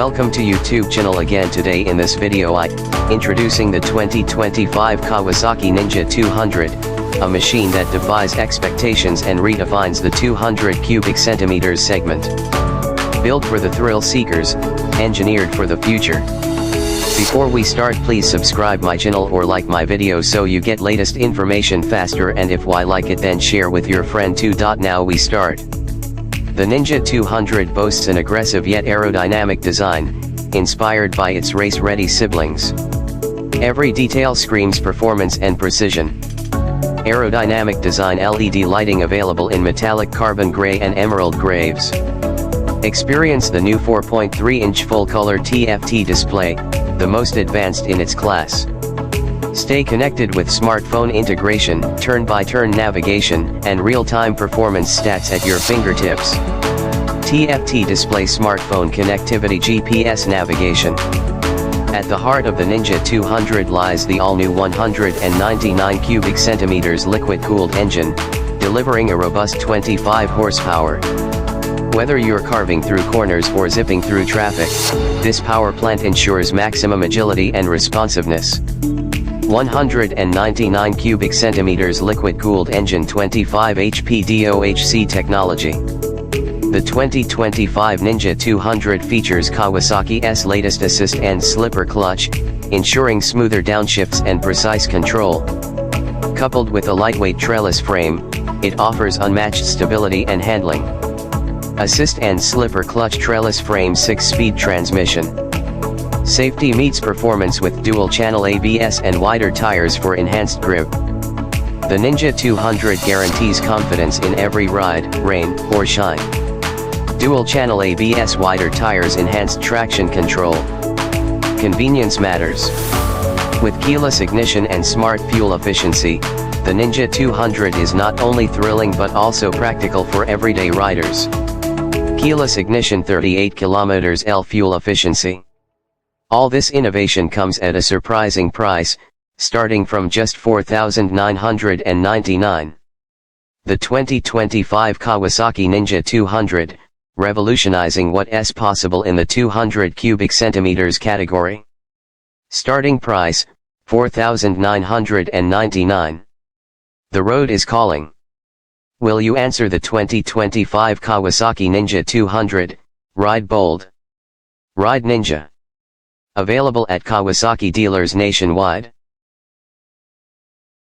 Welcome to YouTube channel again. Today in this video I introducing the 2025 Kawasaki Ninja 200, a machine that defies expectations and redefines the 200 cubic centimeters segment. Built for the thrill seekers, engineered for the future. Before we start, please subscribe my channel or like my video so you get latest information faster, and if you like it then share with your friend too. Now we start. The Ninja 200 boasts an aggressive yet aerodynamic design, inspired by its race-ready siblings. Every detail screams performance and precision. Aerodynamic design: LED lighting available in metallic carbon gray and emerald grays. Experience the new 4.3-inch full-color TFT display, the most advanced in its class. Stay connected with smartphone integration, turn-by-turn navigation, and real-time performance stats at your fingertips. TFT display, smartphone connectivity, GPS navigation. At the heart of the Ninja 200 lies the all-new 199 cubic centimeters liquid-cooled engine, delivering a robust 25 horsepower. Whether you're carving through corners or zipping through traffic, this power plant ensures maximum agility and responsiveness. 199 cubic centimeters liquid-cooled engine, 25 HP DOHC technology. The 2025 Ninja 200 features Kawasaki's latest assist and slipper clutch, ensuring smoother downshifts and precise control. Coupled with a lightweight trellis frame, it offers unmatched stability and handling. Assist and slipper clutch, trellis frame, 6-speed transmission. Safety meets performance with dual-channel ABS and wider tires for enhanced grip. The Ninja 200 guarantees confidence in every ride, rain or shine. Dual-channel ABS, wider tires, enhanced traction control. Convenience matters. With keyless ignition and smart fuel efficiency, the Ninja 200 is not only thrilling but also practical for everyday riders. Keyless ignition, 38 km/h fuel efficiency. All this innovation comes at a surprising price, starting from just $4,999. The 2025 Kawasaki Ninja 200, revolutionizing what's possible in the 200 cubic centimeters category. Starting price, $4,999. The road is calling. Will you answer the 2025 Kawasaki Ninja 200, ride bold, ride ninja. Available at Kawasaki dealers nationwide.